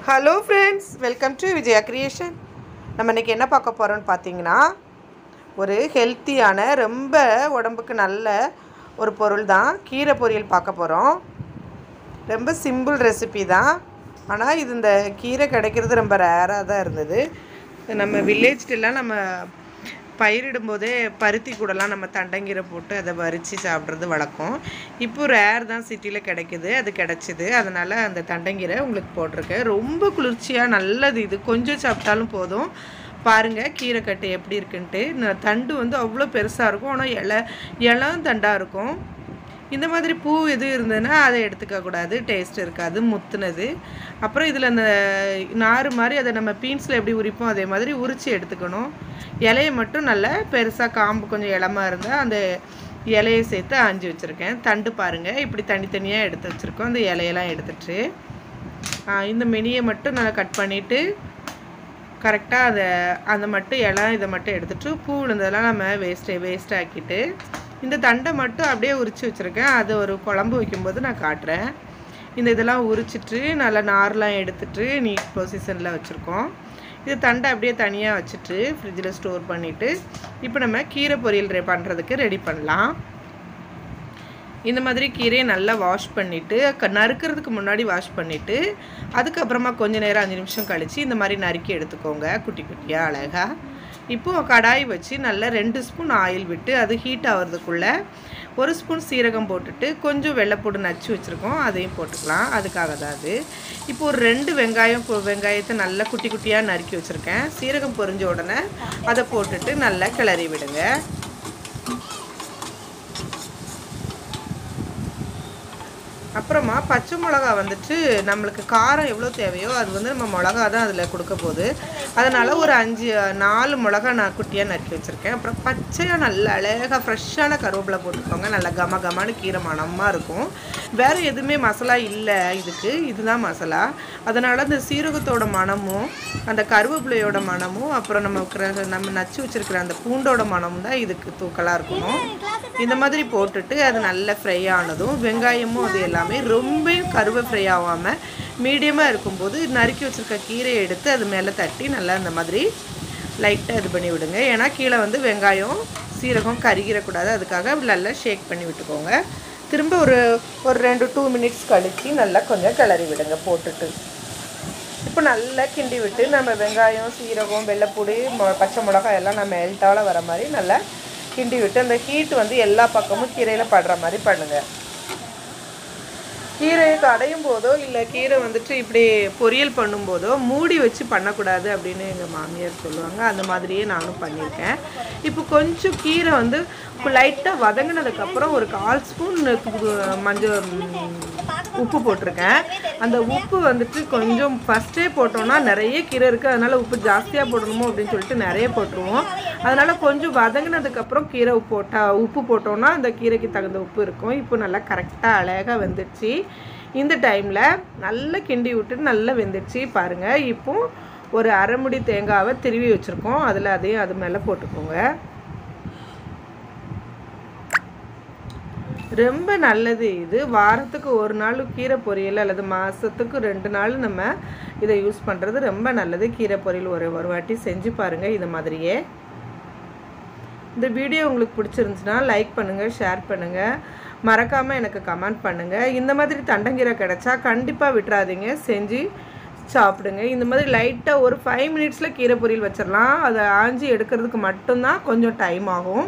Hello friends, welcome to Vijaya creation. நம்ம இன்னைக்கு என்ன பார்க்க போறோம்னு பாத்தீங்கன்னா ஒரு ஹெல்தியான ரொம்ப உடம்புக்கு நல்ல ஒரு பொருள் தான் கீரை பொரியல் பார்க்க போறோம். ரொம்ப சிம்பிள் ரெசிபி தான். ஆனா இது இந்த கீரை கிடைக்கிறது ரொம்ப ரேரா தான் இருந்தது. நம்ம வில்லேஜ்ல நம்ம பயிரிடும்போதே பருத்தி கூடலாம் நம்ம தண்டங்கீரை போட்டு அதை வரிச்சு சாப்பிட்றது வழக்கம். இப்போ ரேர் தான் சிட்டியில் கிடைக்குது, அது கிடச்சிது. அதனால் அந்த தண்டங்கீரை உங்களுக்கு போட்டிருக்கேன். ரொம்ப குளிர்ச்சியாக நல்லது, இது கொஞ்சம் சாப்பிட்டாலும் போதும். பாருங்கள் கீரை கட்டு எப்படி இருக்குன்ட்டு. தண்டு வந்து அவ்வளோ பெருசாக இருக்கும், ஆனால் இளம் தண்டாக இருக்கும். இந்த மாதிரி பூ எது இருந்ததுன்னா அதை எடுத்துக்கக்கூடாது, டேஸ்ட் இருக்காது, முத்துனது. அப்புறம் இதில் அந்த நார் மாதிரி அதை நம்ம பீன்ஸில் எப்படி உரிப்போம் அதே மாதிரி உரித்து எடுத்துக்கணும். இலையை மட்டும் நல்லா பெருசாக காம்பு கொஞ்சம் இளமாக இருந்தால் அந்த இலையை சேர்த்து ஆஞ்சி வச்சுருக்கேன். தண்டு பாருங்கள் இப்படி தனித்தனியாக எடுத்து வச்சுருக்கோம். அந்த இலையெல்லாம் எடுத்துட்டு இந்த மினியை மட்டும் நல்லா கட் பண்ணிவிட்டு கரெக்டாக அதை மட்டும் இதை மட்டும் எடுத்துகிட்டு பூ விழுந்ததெல்லாம் நம்ம வேஸ்ட் ஆக்கிட்டு இந்த தண்டை மட்டும் அப்படியே உரித்து வச்சுருக்கேன். அது ஒரு குழம்பு வைக்கும்போது நான் காட்டுறேன். இந்த இதெல்லாம் உரிச்சிட்டு நல்லா நார்லாம் எடுத்துட்டு நீட் பொசிஷனில் வச்சுருக்கோம். இது தண்டை அப்படியே தனியாக வச்சுட்டு ஃப்ரிட்ஜில் ஸ்டோர் பண்ணிவிட்டு இப்போ நம்ம கீரை பொரியல் பண்ணுறதுக்கு ரெடி பண்ணலாம். இந்த மாதிரி கீரையை நல்லா வாஷ் பண்ணிவிட்டு நறுக்கிறதுக்கு முன்னாடி வாஷ் பண்ணிவிட்டு அதுக்கப்புறமா கொஞ்சம் நேரம் 5 நிமிஷம் கழித்து இந்த மாதிரி நறுக்கி எடுத்துக்கோங்க குட்டி குட்டியாக அழகாக. இப்போது கடாய் வச்சு நல்லா 2 ஸ்பூன் ஆயில் விட்டு அது ஹீட் ஆகிறதுக்குள்ளே 1 ஸ்பூன் சீரகம் போட்டுட்டு கொஞ்சம் வெள்ளைப்பூடு நச்சு வச்சுருக்கோம், அதையும் போட்டுக்கலாம். அதுக்காக தான் அது. இப்போ ஒரு 2 வெங்காயத்தை நல்லா குட்டி குட்டியாக நறுக்கி வச்சுருக்கேன். சீரகம் பொரிஞ்ச உடனே அதை போட்டுட்டு நல்லா கிளறி விடுங்க. அப்புறமா பச்சை மிளகா வந்துட்டு நம்மளுக்கு காரம் எவ்வளோ தேவையோ அது வந்து நம்ம மிளகா தான் அதில் கொடுக்க போகுது. அதனால் ஒரு 4 மிளகா நான் குட்டியாக நறுக்கி வச்சுருக்கேன். அப்புறம் பச்சையாக நல்ல அழகாக ஃப்ரெஷ்ஷான கருவேப்பிலை போட்டுக்கோங்க. நல்லா கமகமான கீரை மணமாக இருக்கும். வேறு எதுவுமே மசாலா இல்லை இதுக்கு, இதுதான் மசாலா. அதனால் அந்த சீரகத்தோட மணமும் அந்த கருவேப்பிலையோட மணமும் அப்புறம் நம்ம நச்சு வச்சுருக்கிற அந்த பூண்டோட மணமும் தான் இதுக்கு தூக்கலாக இருக்கணும். இந்த மாதிரி போட்டுட்டு அது நல்லா ஃப்ரை ஆனதும் வெங்காயமும் அது எல்லாமே ரொம்ப கருவை ஃப்ரை ஆகாமல் மீடியமாக இருக்கும்போது நறுக்கி வச்சுருக்க கீரையை எடுத்து அது மேலே தட்டி நல்லா இந்த மாதிரி லைட்டாக இது பண்ணி விடுங்க. ஏன்னா கீழே வந்து வெங்காயம் சீரகம் கருகிடக்கூடாது, அதுக்காக நல்லா ஷேக் பண்ணி விட்டுக்கோங்க. திரும்ப ஒரு 2-2 மினிட்ஸ் கழித்து நல்லா கொஞ்சம் கிளறி விடுங்க போட்டுட்டு. இப்போ நல்லா கிண்டி விட்டு நம்ம வெங்காயம் சீரகம் வெள்ளைப்பூடி பச்சை மிளகாய் எல்லாம் நம்ம மெல்ட்டால் வர மாதிரி நல்லா கிண்டி விட்டு அந்த ஹீட் வந்து எல்லா பக்கமும் கீரையில் படுற மாதிரி பண்ணுங்கள். கீரையை கடையும் போதோ இல்லை கீரை வந்துட்டு இப்படி பொரியல் பண்ணும்போதோ மூடி வச்சு பண்ணக்கூடாது அப்படின்னு எங்கள் மாமியார் சொல்லுவாங்க. அந்த மாதிரியே நானும் பண்ணியிருக்கேன். இப்போ கொஞ்சம் கீரை வந்து லைட்டாக வதங்கினதுக்கப்புறம் ஒரு 1/4 ஸ்பூன் உப்பு போட்டிருக்கேன். அந்த உப்பு வந்துட்டு கொஞ்சம் ஃபஸ்ட்டே போட்டோன்னா நிறைய கீரை இருக்குது, அதனால் உப்பு ஜாஸ்தியாக போடணுமோ அப்படின்னு சொல்லிட்டு நிறைய போட்டுருவோம். அதனால் கொஞ்சம் வதங்கினதுக்கப்புறம் கீரை உப்பு போட்டோன்னா அந்த கீரைக்கு தகுந்த உப்பு இருக்கும். இப்போ நல்லா கரெக்டாக அழகாக வெந்துடுச்சு. இந்த டைமில் நல்லா கிண்டி விட்டுட்டு நல்லா வெந்துடுச்சு பாருங்கள். இப்போ ஒரு அரை முடி தேங்காவை திருவி வச்சுருக்கோம், அதையும் அது மேலே போட்டுக்கோங்க. ரொம்ப நல்லது இது. வாரத்துக்கு 1 நாள் கீரை பொரியல் அல்லது மாதத்துக்கு 2 நாள் நம்ம இதை யூஸ் பண்ணுறது ரொம்ப நல்லது. கீரை பொரியல் ஒரு வாட்டி செஞ்சு பாருங்கள் இது மாதிரியே. இந்த வீடியோ உங்களுக்கு பிடிச்சிருந்துச்சுன்னா லைக் பண்ணுங்கள், ஷேர் பண்ணுங்கள், மறக்காமல் எனக்கு கமெண்ட் பண்ணுங்கள். இந்த மாதிரி தண்டங்கீரை கிடச்சா கண்டிப்பாக விட்டுறாதீங்க, செஞ்சு சாப்பிடுங்க. இந்த மாதிரி லைட்டாக ஒரு 5 மினிட்ஸில் கீரை பொரியல் வச்சிடலாம். அதை ஆஞ்சி எடுக்கிறதுக்கு மட்டும்தான் கொஞ்சம் டைம் ஆகும்.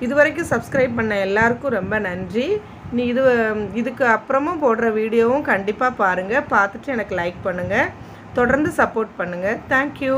இது வரைக்கும் சப்ஸ்கிரைப் பண்ண எல்லாருக்கும் ரொம்ப நன்றி. இதுக்கு அப்புறமும் போடுற வீடியோவும் கண்டிப்பாக பாருங்கள். பார்த்துட்டு எனக்கு லைக் பண்ணுங்கள், தொடர்ந்து சப்போர்ட் பண்ணுங்கள். தேங்க்யூ.